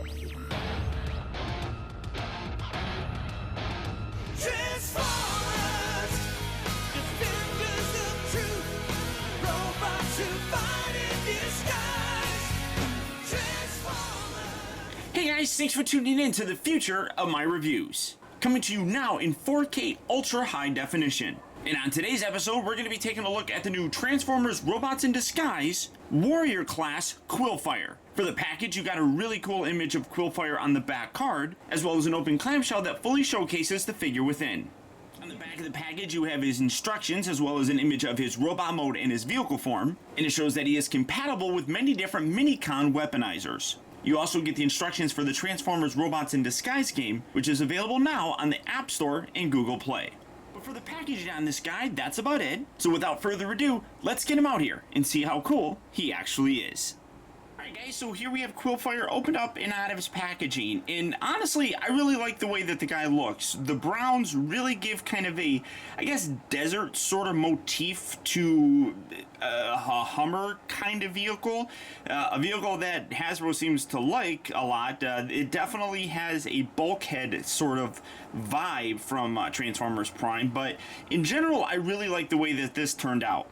Hey guys, thanks for tuning in to the future of my reviews. Coming to you now in 4K Ultra High Definition. And on today's episode, we're going to be taking a look at the new Transformers Robots in Disguise Warrior Class Quillfire. For the package, you got a really cool image of Quillfire on the back card, as well as an open clamshell that fully showcases the figure within. On the back of the package, you have his instructions, as well as an image of his robot mode and his vehicle form, and it shows that he is compatible with many different Minicon weaponizers. You also get the instructions for the Transformers Robots in Disguise game, which is available now on the App Store and Google Play. But for the packaging on this guy, that's about it. So without further ado, let's get him out here and see how cool he actually is. Alright guys, so here we have Quillfire opened up and out of his packaging, and honestly, I really like the way that the guy looks. The browns really give kind of a, I guess, desert sort of motif to a Hummer kind of vehicle. A vehicle that Hasbro seems to like a lot. It definitely has a bulkhead sort of vibe from Transformers Prime, but in general, I really like the way that this turned out.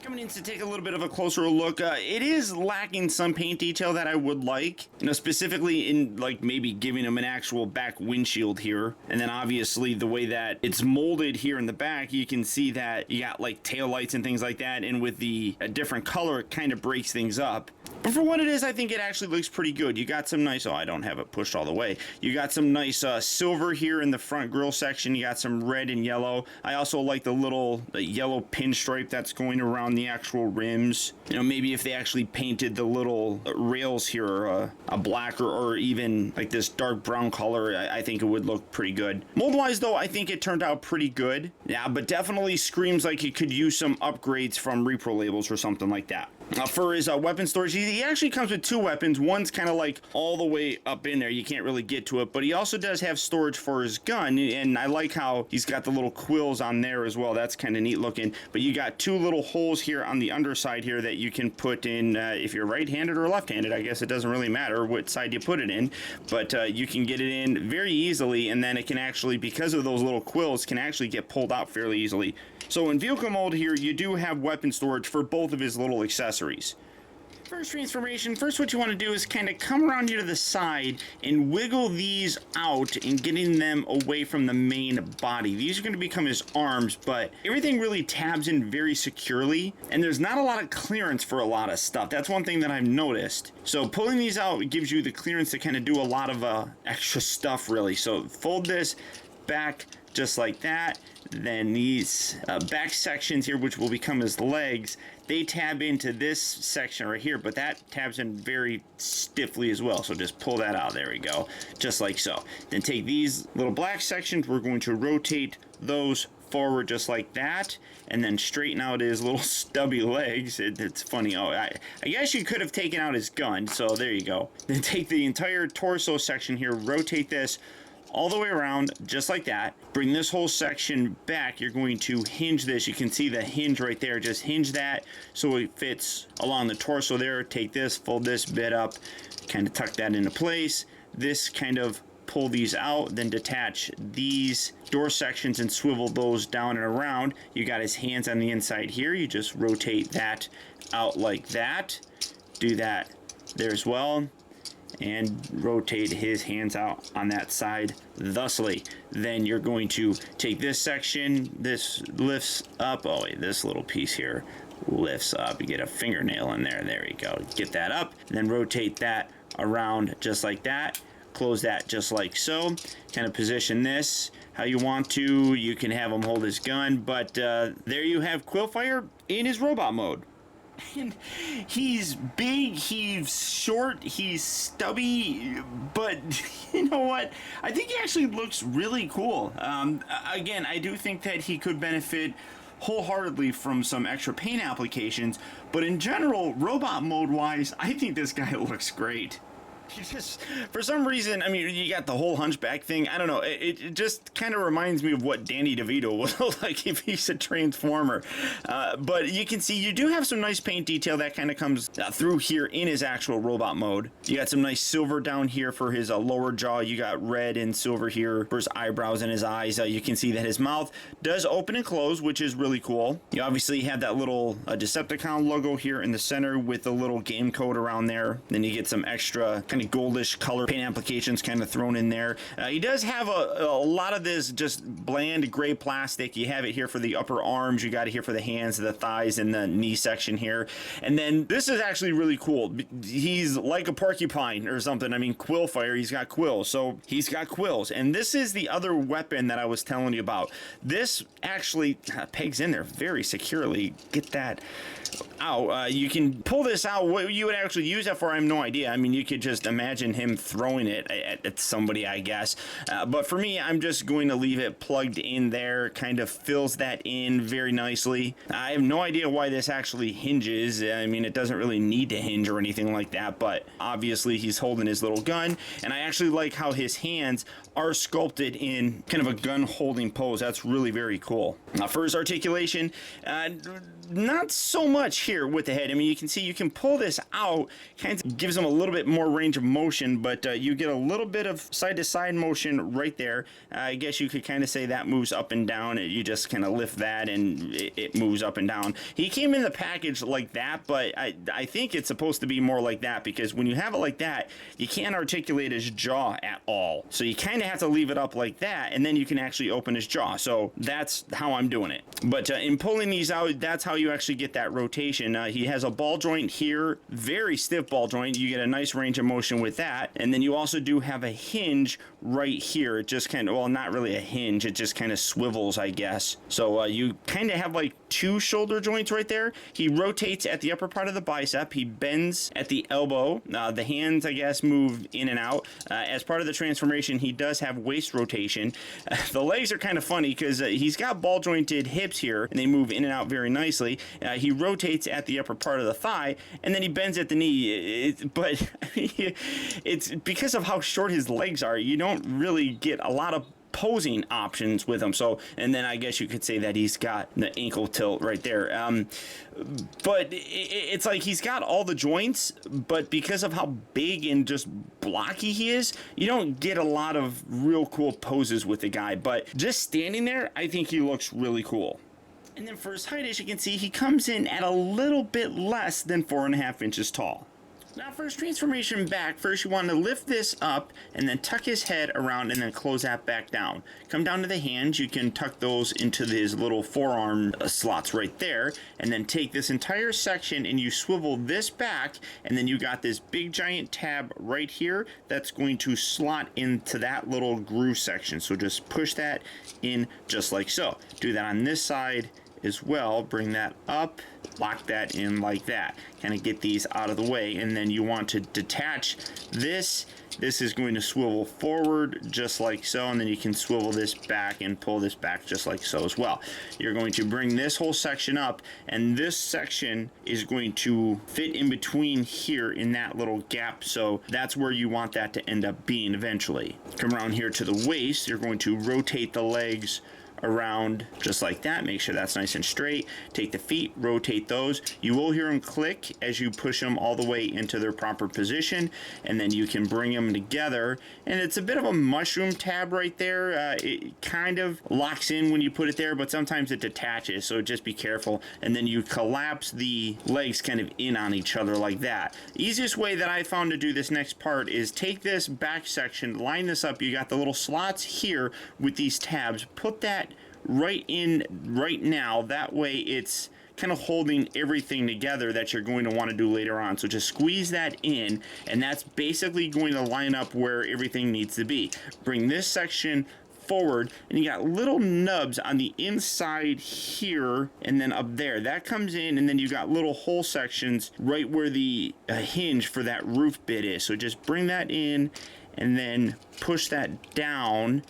Coming in to take a little bit of a closer look, it is lacking some paint detail that I would like, specifically in like maybe giving him an actual back windshield here, and then obviously the way that it's molded here in the back, you can see that you got like tail lights and things like that, and with the different color, it kind of breaks things up. But for what it is, I think it actually looks pretty good. You got some nice, oh, I don't have it pushed all the way. You got some nice silver here in the front grille section. You got some red and yellow. I also like the little yellow pinstripe that's going around the actual rims. Maybe if they actually painted the little rails here a black or even like this dark brown color, I think it would look pretty good. Mold-wise, though, I think it turned out pretty good. Yeah, but definitely screams like it could use some upgrades from repro labels or something like that. For his weapon storage, he actually comes with two weapons. One's kind of like all the way up in there. You can't really get to it, but he also does have storage for his gun, and I like how he's got the little quills on there as well. That's kind of neat looking. But you got two little holes here on the underside here that you can put in if you're right-handed or left-handed. I guess it doesn't really matter what side you put it in, but you can get it in very easily, and then it can actually, because of those little quills, can actually get pulled out fairly easily. So in vehicle mode here, you do have weapon storage for both of his little accessories. First transformation, first what you want to do is kind of come around here to the side and wiggle these out and getting them away from the main body. These are going to become his arms, but everything really tabs in very securely, and there's not a lot of clearance for a lot of stuff. That's one thing that I've noticed. So pulling these out gives you the clearance to kind of do a lot of extra stuff, really. So fold this back just like that. Then these back sections here, which will become his legs, they tab into this section right here, but that tabs in very stiffly as well. So just pull that out. There we go. Just like so. Then take these little black sections. We're going to rotate those forward just like that, and then straighten out his little stubby legs. It's funny. Oh, I guess you could have taken out his gun. So there you go. Then take the entire torso section here, rotate this all the way around just like that. Bring this whole section back. You're going to hinge this. You can see the hinge right there. Just hinge that so it fits along the torso there. Take this, fold this bit up, kind of tuck that into place. This kind of pull these out, then detach these door sections and swivel those down and around. You got his hands on the inside here. You just rotate that out like that. Do that there as well, and rotate his hands out on that side thusly. Then you're going to take this section, this lifts up, oh wait, this little piece here lifts up. You get a fingernail in there, there you go. Get that up, and then rotate that around just like that. Close that just like so. Kind of position this how you want to. You can have him hold his gun, but there you have Quillfire in his robot mode. And he's big, he's short, he's stubby, but you know what? I think he actually looks really cool. Again, I do think that he could benefit wholeheartedly from some extra paint applications, but in general, robot mode wise, I think this guy looks great. You just, for some reason, I mean, you got the whole hunchback thing. I don't know. It just kind of reminds me of what Danny DeVito would look like if he's a Transformer. But you can see you do have some nice paint detail that kind of comes through here in his actual robot mode. You got some nice silver down here for his lower jaw. You got red and silver here for his eyebrows and his eyes. You can see that his mouth does open and close, which is really cool. You obviously have that little Decepticon logo here in the center with the little game code around there. Then you get some extra kind of goldish color paint applications kind of thrown in there. He does have a lot of this just bland gray plastic. You have it here for the upper arms. You got it here for the hands, the thighs, and the knee section here. And then this is actually really cool. He's like a porcupine or something. I mean, Quillfire, he's got quills. So he's got quills. And this is the other weapon that I was telling you about. This actually pegs in there very securely. Get that out. You can pull this out. What you would actually use that for, I have no idea. I mean, you could just imagine him throwing it at somebody, I guess. But for me, I'm just going to leave it plugged in there. Kind of fills that in very nicely. I have no idea why this actually hinges. I mean, it doesn't really need to hinge or anything like that, but obviously he's holding his little gun, and I actually like how his hands are sculpted in kind of a gun holding pose. That's really very cool. For his articulation, not so much here with the head. I mean, you can see you can pull this out, kind of gives him a little bit more range of motion, but you get a little bit of side to side motion right there. I guess you could kind of say that moves up and down. You just kind of lift that and it moves up and down. He came in the package like that, but I think it's supposed to be more like that, because when you have it like that, you can't articulate his jaw at all. So you kind of have to leave it up like that, and then you can actually open his jaw. So that's how I'm doing it. But in pulling these out, that's how you actually get that rotation. He has a ball joint here, very stiff ball joint. You get a nice range of motion with that. And then you also do have a hinge right here. It just kind of, well, not really a hinge. It just kind of swivels, I guess. So you kind of have like two shoulder joints right there. He rotates at the upper part of the bicep. He bends at the elbow. The hands, I guess, move in and out. As part of the transformation, he does have waist rotation. The legs are kind of funny because he's got ball jointed hips here, and they move in and out very nicely. He rotates at the upper part of the thigh, and then he bends at the knee. But it's because of how short his legs are, you don't really get a lot of posing options with him. So, and then I guess you could say that he's got the ankle tilt right there. But it's like he's got all the joints, but because of how big and just blocky he is, you don't get a lot of real cool poses with the guy. But just standing there, I think he looks really cool. And then for his height, as you can see, he comes in at a little bit less than 4.5 inches tall. Now for his transformation back, first you want to lift this up and then tuck his head around and then close that back down. Come down to the hands, you can tuck those into his little forearm slots right there, and then take this entire section and you swivel this back, and then you got this big giant tab right here that's going to slot into that little groove section. So just push that in just like so. Do that on this side as well. Bring that up, lock that in like that. Kind of get these out of the way, and then you want to detach this. This is going to swivel forward just like so, and then you can swivel this back and pull this back just like so as well. You're going to bring this whole section up, and this section is going to fit in between here in that little gap, so that's where you want that to end up being eventually. Come around here to the waist. You're going to rotate the legs around just like that. Make sure that's nice and straight. Take the feet, rotate those. You will hear them click as you push them all the way into their proper position, and then you can bring them together. And it's a bit of a mushroom tab right there. It kind of locks in when you put it there, but sometimes it detaches, so just be careful. And then you collapse the legs kind of in on each other like that. Easiest way that I found to do this next part is take this back section, line this up. You got the little slots here with these tabs. Put that right in right now. That way it's kind of holding everything together that you're going to want to do later on. So just squeeze that in, and that's basically going to line up where everything needs to be. Bring this section forward, and you got little nubs on the inside here and then up there. That comes in, and then you got little hole sections right where the hinge for that roof bit is. So just bring that in and then push that down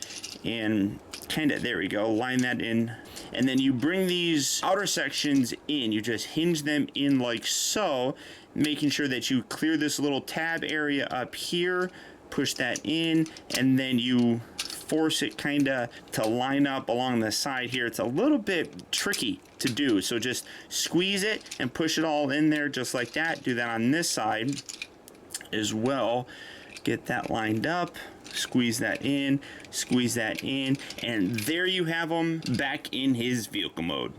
and kind of, there we go, line that in. And then you bring these outer sections in, you just hinge them in like so, and making sure that you clear this little tab area up here, push that in, and then you force it kind of to line up along the side here. It's a little bit tricky to do, so just squeeze it and push it all in there just like that. Do that on this side as well. Get that lined up, squeeze that in, and there you have him back in his vehicle mode.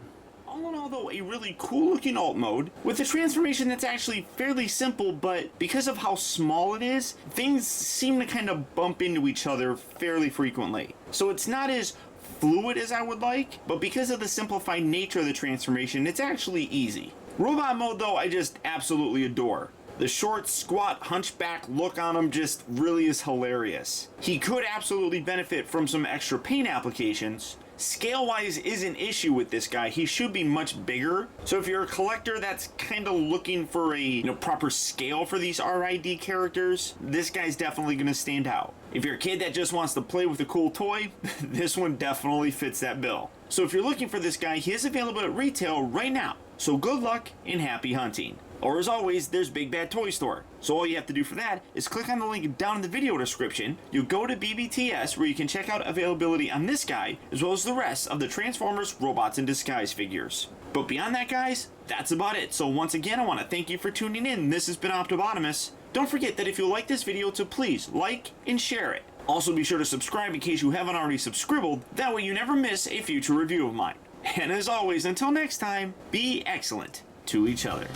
All in all, though, a really cool looking alt mode with a transformation that's actually fairly simple, but because of how small it is, things seem to kind of bump into each other fairly frequently. So it's not as fluid as I would like, but because of the simplified nature of the transformation, it's actually easy. Robot mode, though, I just absolutely adore. The short, squat, hunchback look on him just really is hilarious. He could absolutely benefit from some extra paint applications. Scale-wise is an issue with this guy. He should be much bigger. So if you're a collector that's kind of looking for a proper scale for these RID characters, this guy's definitely going to stand out. If you're a kid that just wants to play with a cool toy, this one definitely fits that bill. So if you're looking for this guy, he is available at retail right now. So good luck and happy hunting. Or as always, there's Big Bad Toy Store. So all you have to do for that is click on the link down in the video description. You'll go to BBTS where you can check out availability on this guy as well as the rest of the Transformers Robots in Disguise figures. But beyond that, guys, that's about it. So once again, I want to thank you for tuning in. This has been Optibotimus. Don't forget that if you like this video to please like and share it. Also be sure to subscribe in case you haven't already subscribed. That way you never miss a future review of mine. And as always, until next time, be excellent to each other.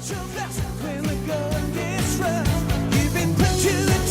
You've been put to the